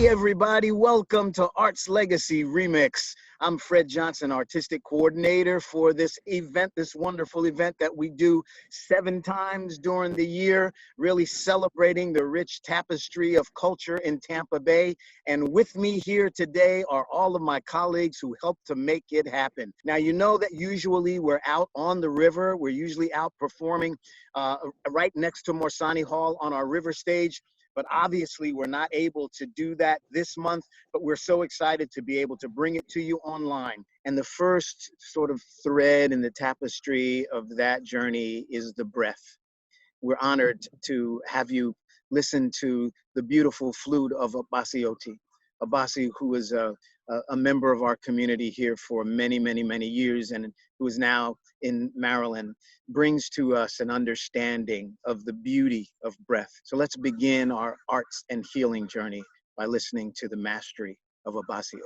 Hey everybody, welcome to Arts Legacy Remix. I'm Fred Johnson, Artistic Coordinator for this event, this wonderful event that we do 7 times during the year, really celebrating the rich tapestry of culture in Tampa Bay. And with me here today are all of my colleagues who helped to make it happen. Now, you know that usually we're out on the river. We're usually out performing right next to Morsani Hall on our river stage. But obviously, we're not able to do that this month, but we're so excited to be able to bring it to you online. And the first sort of thread in the tapestry of that journey is the breath. We're honored to have you listen to the beautiful flute of Abasi, Abasi, who is a member of our community here for many, many, many years and who is now in Maryland, brings to us an understanding of the beauty of breath. So let's begin our arts and healing journey by listening to the mastery of Abasi.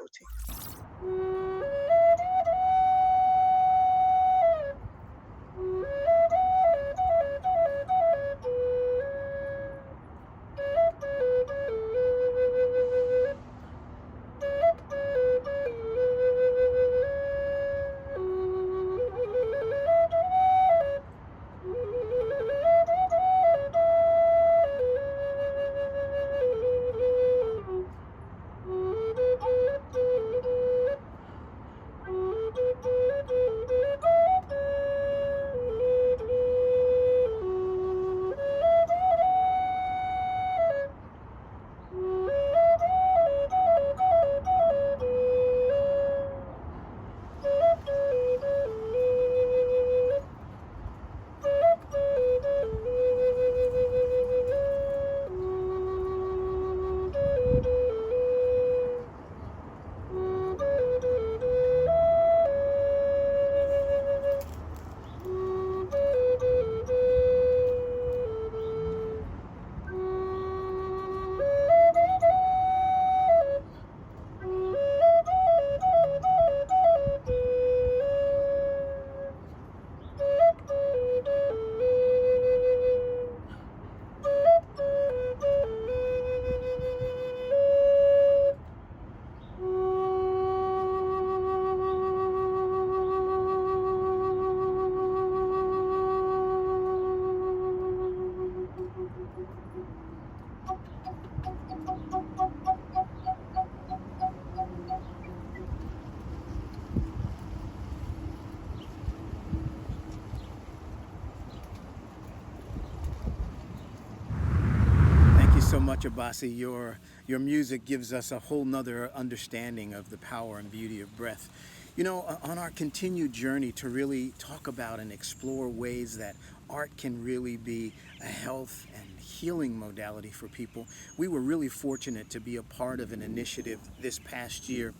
So much, Abasi. Your music gives us a whole nother understanding of the power and beauty of breath. You know, on our continued journey to really talk about and explore ways that art can really be a health and healing modality for people, we were really fortunate to be a part of an initiative this past year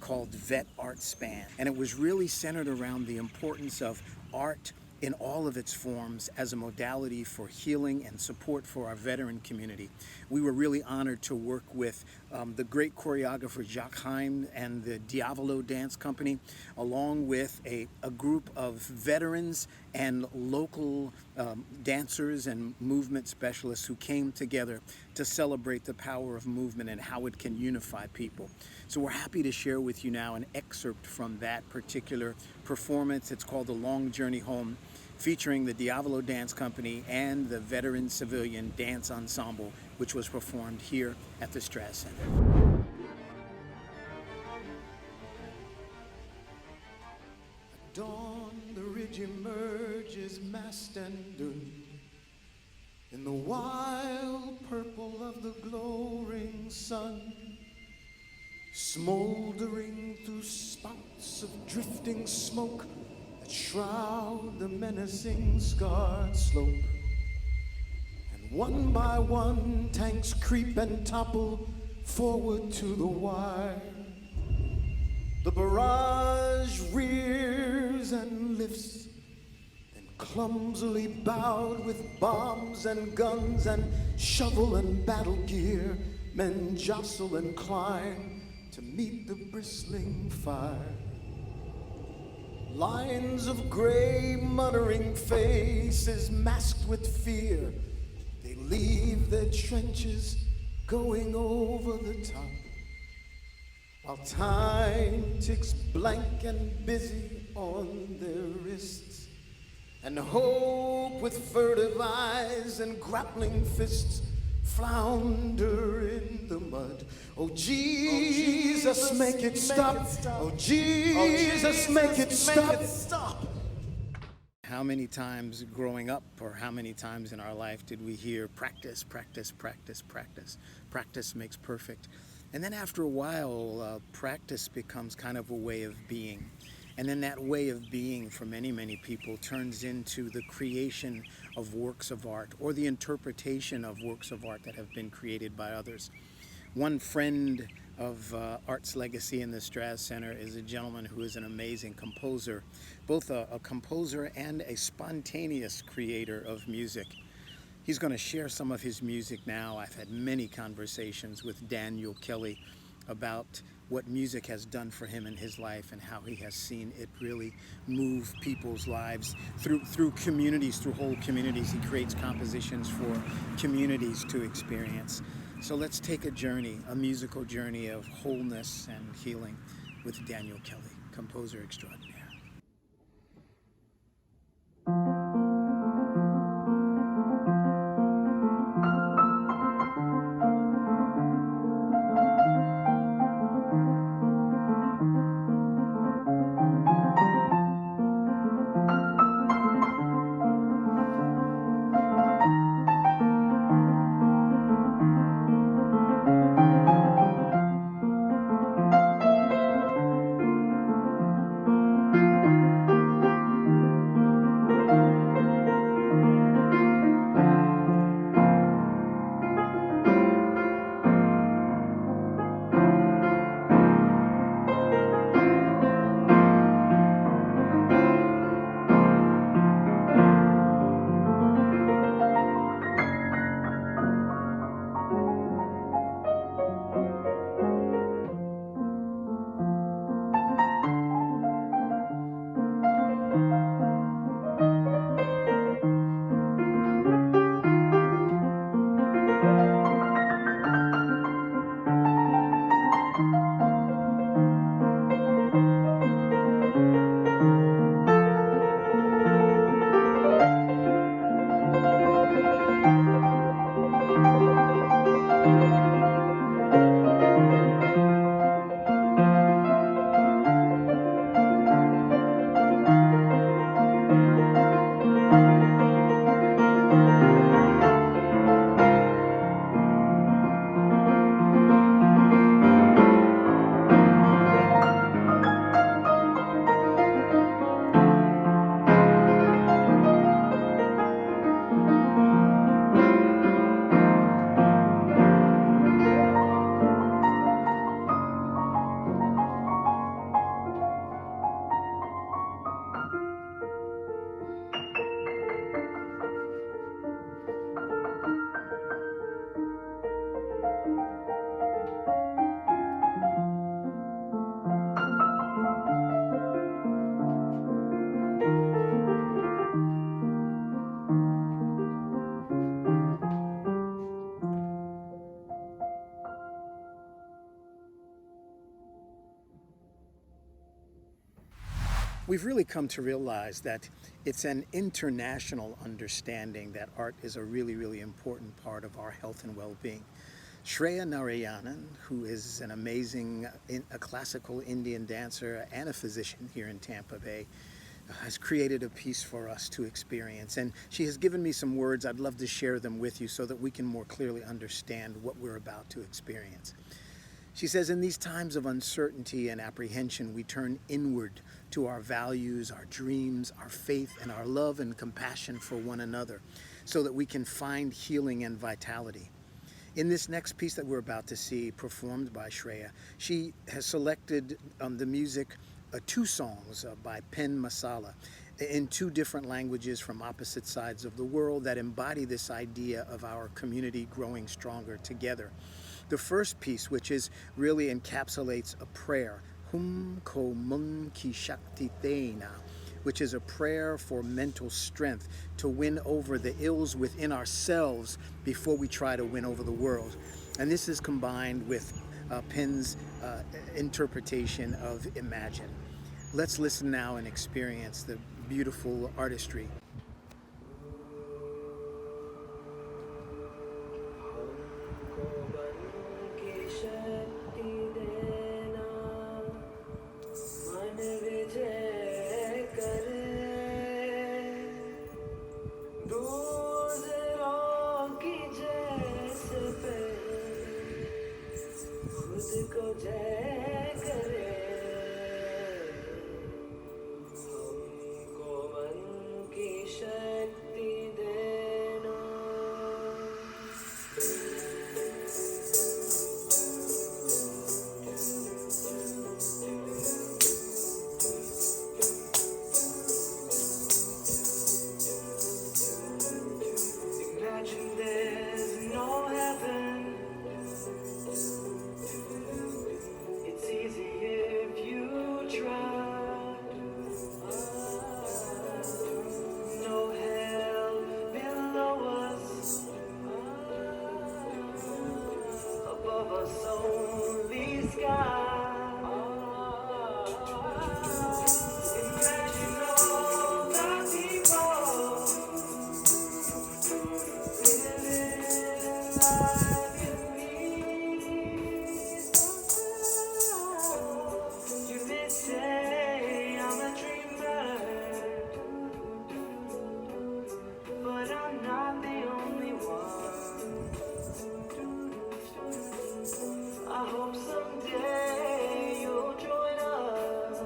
called Vet Art Span. And it was really centered around the importance of art in all of its forms as a modality for healing and support for our veteran community. We were really honored to work with the great choreographer Jacques Heim and the Diavolo Dance Company, along with a group of veterans and local dancers and movement specialists who came together to celebrate the power of movement and how it can unify people. So we're happy to share with you now an excerpt from that particular performance. It's called The Long Journey Home, featuring the Diavolo Dance Company and the Veteran Civilian Dance Ensemble, which was performed here at the Straz Center. At dawn, the ridge emerges massed and dune in the wild purple of the glowing sun, smoldering through spouts of drifting smoke that shroud the menacing scarred slope. And one by one, tanks creep and topple forward to the wire. The barrage rears and lifts, then clumsily bowed with bombs and guns and shovel and battle gear, men jostle and climb to meet the bristling fire. Lines of gray muttering faces masked with fear, they leave their trenches going over the top, while time ticks blank and busy on their wrists, and hope with furtive eyes and grappling fists flounder in the mud. Oh Jesus, make it stop. Oh Jesus, make it stop. How many times growing up, or how many times in our life did we hear practice, practice, practice, practice? Practice makes perfect. And then after a while, practice becomes kind of a way of being. And then that way of being for many, many people turns into the creation of works of art or the interpretation of works of art that have been created by others. One friend of Art's Legacy in the Straz Center is a gentleman who is an amazing composer, both a composer and a spontaneous creator of music. He's going to share some of his music now. I've had many conversations with Daniel Kelly about what music has done for him in his life and how he has seen it really move people's lives through communities, through whole communities. He creates compositions for communities to experience. So let's take a journey, a musical journey of wholeness and healing with Daniel Kelly, composer extraordinaire. We've really come to realize that it's an international understanding that art is a really, really important part of our health and well-being. Shreya Narayanan, who is an amazing a classical Indian dancer and a physician here in Tampa Bay, has created a piece for us to experience. And she has given me some words. I'd love to share them with you so that we can more clearly understand what we're about to experience. She says, in these times of uncertainty and apprehension, we turn inward to our values, our dreams, our faith, and our love and compassion for one another so that we can find healing and vitality. In this next piece that we're about to see performed by Shreya, she has selected the music, two songs by Pen Masala in two different languages from opposite sides of the world that embody this idea of our community growing stronger together. The first piece, which is really encapsulates a prayer, Hum Ko Mun Ki Shakti Tena, which is a prayer for mental strength to win over the ills within ourselves before we try to win over the world. And this is combined with Penn's interpretation of Imagine. Let's listen now and experience the beautiful artistry. Imagine there's no heaven. It's easy if you try. No hell below us. Above us only sky. Imagine all the people living life in peace. You may say I'm a dreamer, but I'm not the only one. I hope someday you'll join us,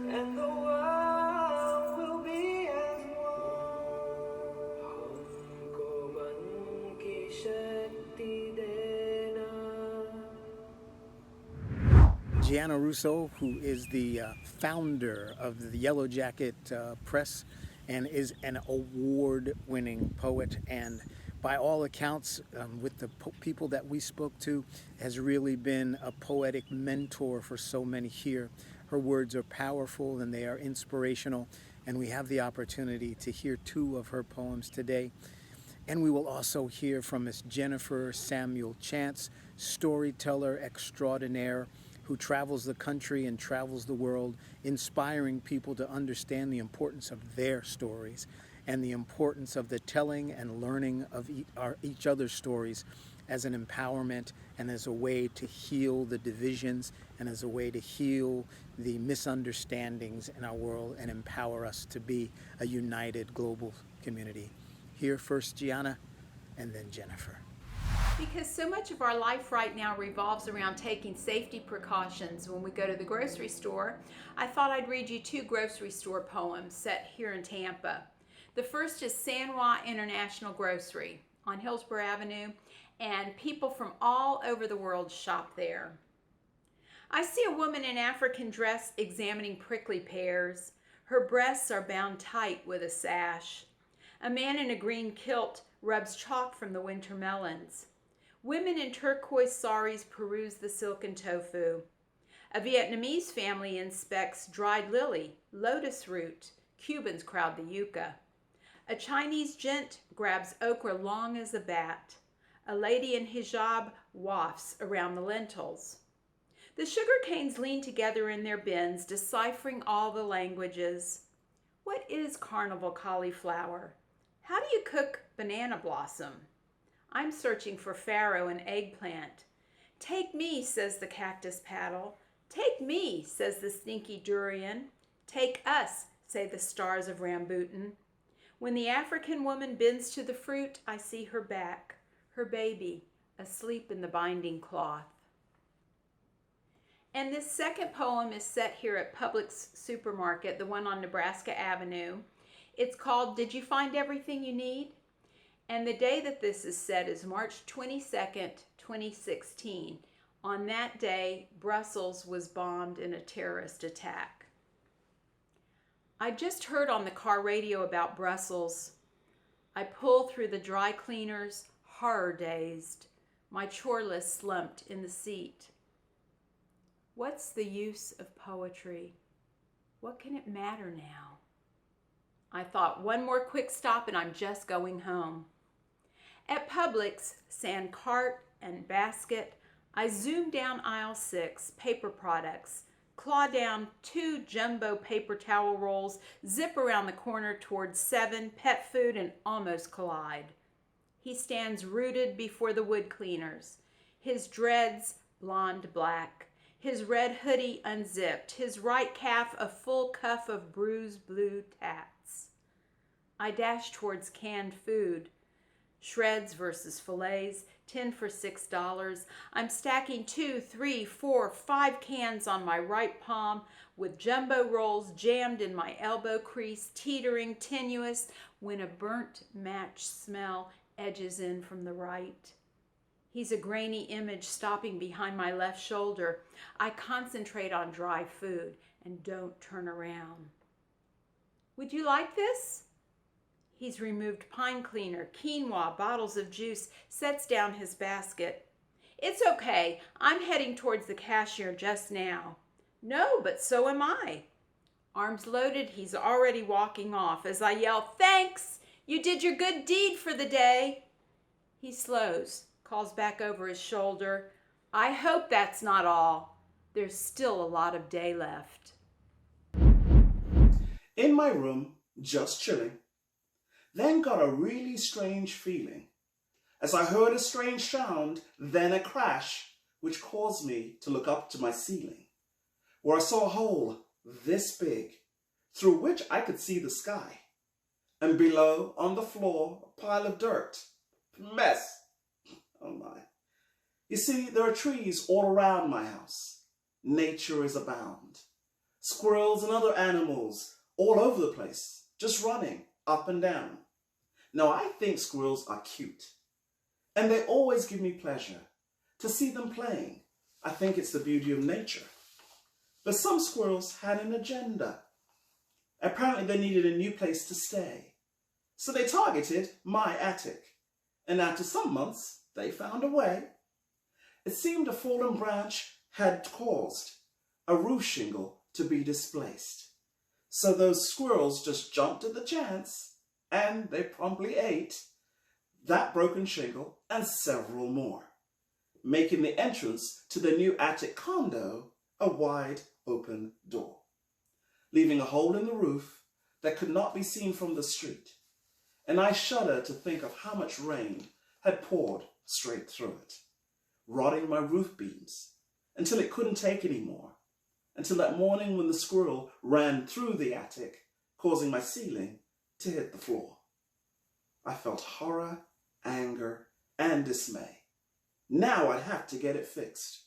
and the world will be as one. हमको मन की शक्ति देना. Gianna Russo, who is the founder of the Yellow Jacket Press and is an award-winning poet, and by all accounts, with the people that we spoke to, has really been a poetic mentor for so many here. Her words are powerful and they are inspirational, and we have the opportunity to hear 2 of her poems today. And we will also hear from Miss Jennifer Samuel Chance, storyteller extraordinaire, who travels the country and travels the world, inspiring people to understand the importance of their stories and the importance of the telling and learning of each other's stories as an empowerment and as a way to heal the divisions and as a way to heal the misunderstandings in our world and empower us to be a united global community. Here first Gianna and then Jennifer. Because so much of our life right now revolves around taking safety precautions when we go to the grocery store, I thought I'd read you 2 grocery store poems set here in Tampa. The first is San Juan International Grocery on Hillsborough Avenue, and people from all over the world shop there. I see a woman in African dress examining prickly pears. Her breasts are bound tight with a sash. A man in a green kilt rubs chalk from the winter melons. Women in turquoise saris peruse the silken tofu. A Vietnamese family inspects dried lily, lotus root. Cubans crowd the yucca. A Chinese gent grabs okra long as a bat. A lady in hijab wafts around the lentils. The sugar canes lean together in their bins, deciphering all the languages. What is carnival cauliflower? How do you cook banana blossom? I'm searching for farro and eggplant. Take me, says the cactus paddle. Take me, says the stinky durian. Take us, say the stars of rambutan. When the African woman bends to the fruit, I see her back, her baby, asleep in the binding cloth. And this second poem is set here at Publix Supermarket, the one on Nebraska Avenue. It's called Did You Find Everything You Need? And the day that this is set is March 22nd, 2016. On that day, Brussels was bombed in a terrorist attack. I just heard on the car radio about Brussels. I pull through the dry cleaners, horror-dazed, my chore list slumped in the seat. What's the use of poetry? What can it matter now? I thought, one more quick stop and I'm just going home. At Publix, sand cart and basket, I zoom down aisle 6, paper products, claw down 2 jumbo paper towel rolls, zip around the corner towards 7, pet food, and almost collide. He stands rooted before the wood cleaners, his dreads blonde black, his red hoodie unzipped, his right calf a full cuff of bruised blue tats. I dash towards canned food, shreds versus fillets, 10 for $6. I'm stacking 2, 3, 4, 5 cans on my right palm with jumbo rolls jammed in my elbow crease, teetering, tenuous, when a burnt match smell edges in from the right. He's a grainy image stopping behind my left shoulder. I concentrate on dry food and don't turn around. Would you like this? He's removed pine cleaner, quinoa, bottles of juice, sets down his basket. It's okay. I'm heading towards the cashier just now. No, but so am I. Arms loaded, he's already walking off as I yell, "Thanks! You did your good deed for the day." He slows, calls back over his shoulder, "I hope that's not all. There's still a lot of day left." In my room, just chilling, then got a really strange feeling as I heard a strange sound, then a crash, which caused me to look up to my ceiling, where I saw a hole this big, through which I could see the sky, and below, on the floor, a pile of dirt. Mess. Oh my. You see, there are trees all around my house. Nature is abound. Squirrels and other animals all over the place, just running up and down. Now, I think squirrels are cute, and they always give me pleasure to see them playing. I think it's the beauty of nature. But some squirrels had an agenda. Apparently, they needed a new place to stay. So they targeted my attic, and after some months, they found a way. It seemed a fallen branch had caused a roof shingle to be displaced. So those squirrels just jumped at the chance, and they promptly ate that broken shingle and several more, making the entrance to the new attic condo a wide open door, leaving a hole in the roof that could not be seen from the street. And I shudder to think of how much rain had poured straight through it, rotting my roof beams until it couldn't take any more, until that morning when the squirrel ran through the attic, causing my ceiling to hit the floor. I felt horror, anger, and dismay. Now I'd have to get it fixed.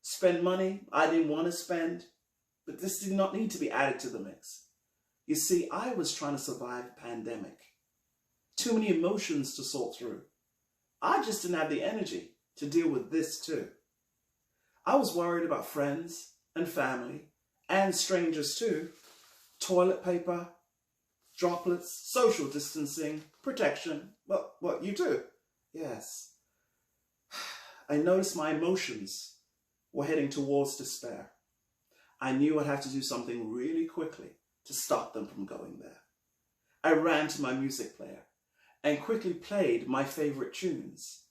Spend money I didn't want to spend, but this did not need to be added to the mix. You see, I was trying to survive a pandemic. Too many emotions to sort through. I just didn't have the energy to deal with this too. I was worried about friends and family and strangers too. Toilet paper, droplets, social distancing, protection. Well, what you do? Yes. I noticed my emotions were heading towards despair. I knew I'd have to do something really quickly to stop them from going there. I ran to my music player and quickly played my favorite tunes,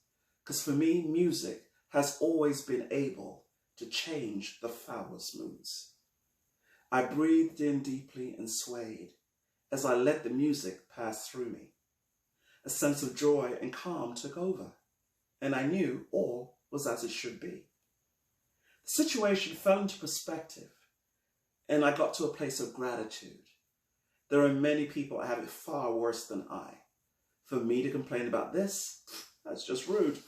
because for me, music has always been able to change the foulest moods. I breathed in deeply and swayed as I let the music pass through me. A sense of joy and calm took over, and I knew all was as it should be. The situation fell into perspective, and I got to a place of gratitude. There are many people that have it far worse than I. For me to complain about this, that's just rude.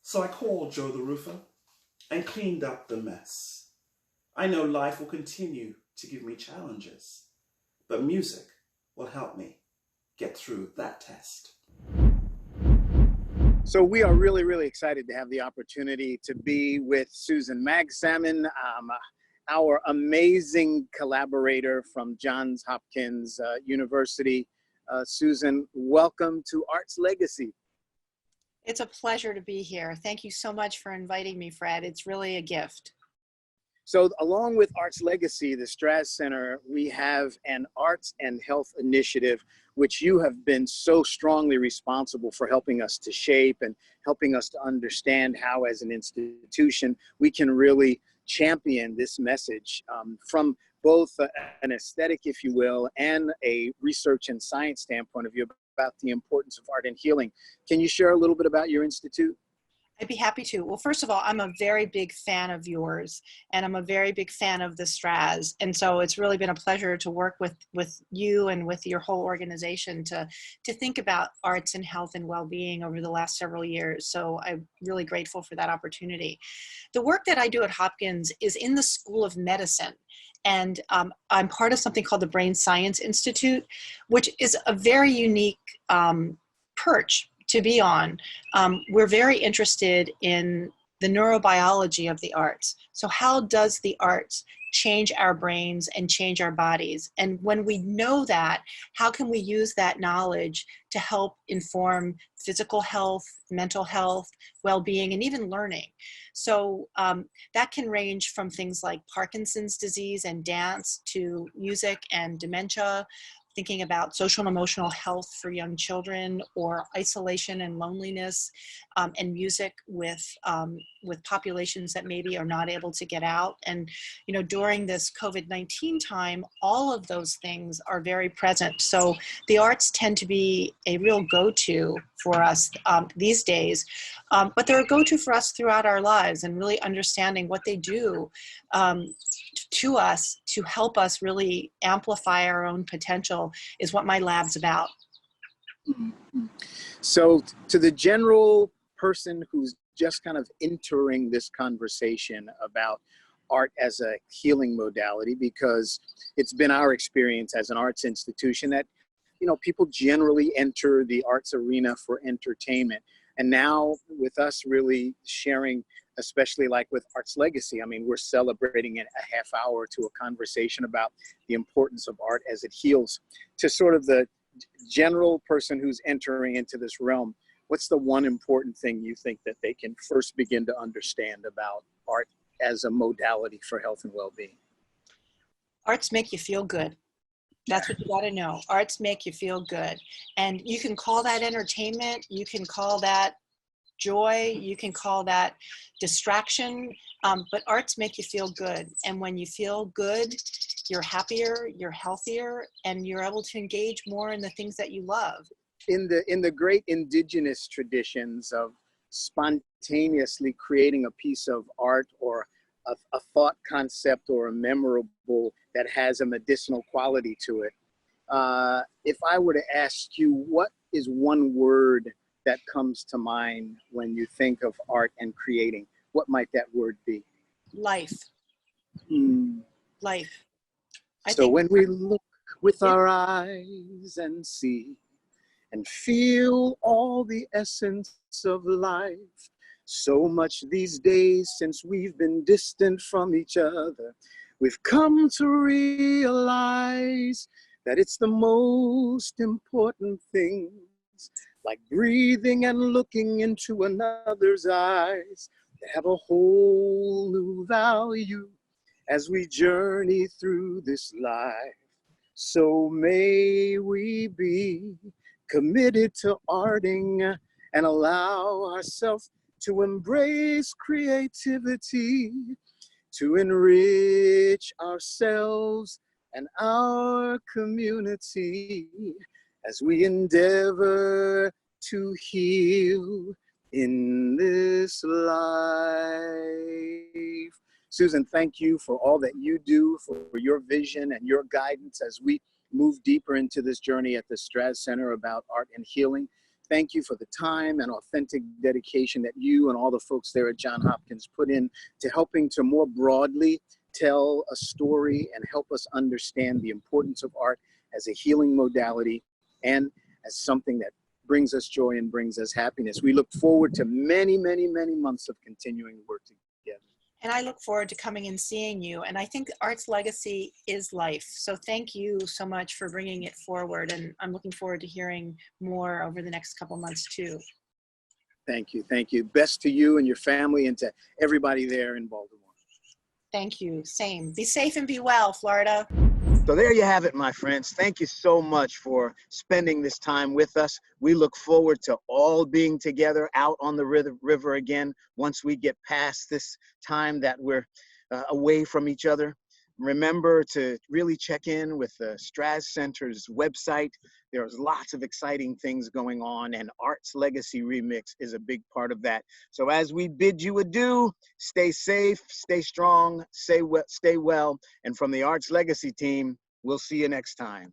So I called Joe the roofer and cleaned up the mess. I know life will continue to give me challenges, but music will help me get through that test. So we are really, really excited to have the opportunity to be with Susan Magsamen, our amazing collaborator from Johns Hopkins University. Susan, welcome to Arts Legacy. It's a pleasure to be here. Thank you so much for inviting me, Fred. It's really a gift. So along with Arts Legacy, the Straz Center, we have an arts and health initiative, which you have been so strongly responsible for helping us to shape and helping us to understand how, as an institution, we can really champion this message from both an aesthetic, if you will, and a research and science standpoint of view about the importance of art and healing. Can you share a little bit about your institute? I'd be happy to. Well, first of all, I'm a very big fan of yours, and I'm a very big fan of the Straz. And so it's really been a pleasure to work with you and with your whole organization to think about arts and health and well-being over the last several years. So I'm really grateful for that opportunity. The work that I do at Hopkins is in the School of Medicine. And I'm part of something called the Brain Science Institute, which is a very unique perch to be on. We're very interested in the neurobiology of the arts. So how does the arts change our brains and change our bodies? And when we know that, how can we use that knowledge to help inform physical health, mental health, well-being, and even learning? So that can range from things like Parkinson's disease and dance to music and dementia, thinking about social and emotional health for young children, or isolation and loneliness, and music with populations that maybe are not able to get out. And you know, during this COVID-19 time, all of those things are very present. So the arts tend to be a real go-to for us these days, but they're a go-to for us throughout our lives, and really understanding what they do to us to help us really amplify our own potential is what my lab's about. So to the general person who's just kind of entering this conversation about art as a healing modality, because it's been our experience as an arts institution that, you know, people generally enter the arts arena for entertainment. And now with us really sharing, especially like with Arts Legacy, I mean, we're celebrating a half hour to a conversation about the importance of art as it heals. To sort of the general person who's entering into this realm, what's the one important thing you think that they can first begin to understand about art as a modality for health and well-being? Arts make you feel good. That's what you got to know. Arts make you feel good. And you can call that entertainment, you can call that joy, you can call that distraction, but arts make you feel good. And when you feel good, you're happier, you're healthier, and you're able to engage more in the things that you love. In the great indigenous traditions of spontaneously creating a piece of art or a thought concept or a memorable that has a medicinal quality to it, if I were to ask you, what is one word that comes to mind when you think of art and creating, what might that word be? Life. Life. So when we look with our eyes and see and feel all the essence of life, so much these days since we've been distant from each other, we've come to realize that it's the most important things, like breathing and looking into another's eyes, that have a whole new value as we journey through this life. So may we be committed to arting and allow ourselves to embrace creativity, to enrich ourselves and our community as we endeavor to heal in this life. Susan, thank you for all that you do, for your vision and your guidance as we move deeper into this journey at the Straz Center about art and healing. Thank you for the time and authentic dedication that you and all the folks there at Johns Hopkins put in to helping to more broadly tell a story and help us understand the importance of art as a healing modality and as something that brings us joy and brings us happiness. We look forward to many, many, many months of continuing work together. And I look forward to coming and seeing you. And I think Arts Legacy is life. So thank you so much for bringing it forward. And I'm looking forward to hearing more over the next couple months too. Thank you. Thank you. Best to you and your family and to everybody there in Baltimore. Thank you. Same. Be safe and be well, Florida. So there you have it, my friends. Thank you so much for spending this time with us. We look forward to all being together out on the river again once we get past this time that we're away from each other. Remember to really check in with the Straz Center's website. There's lots of exciting things going on, and Arts Legacy Remix is a big part of that. So as we bid you adieu, stay safe, stay strong, stay well, and from the Arts Legacy team, we'll see you next time.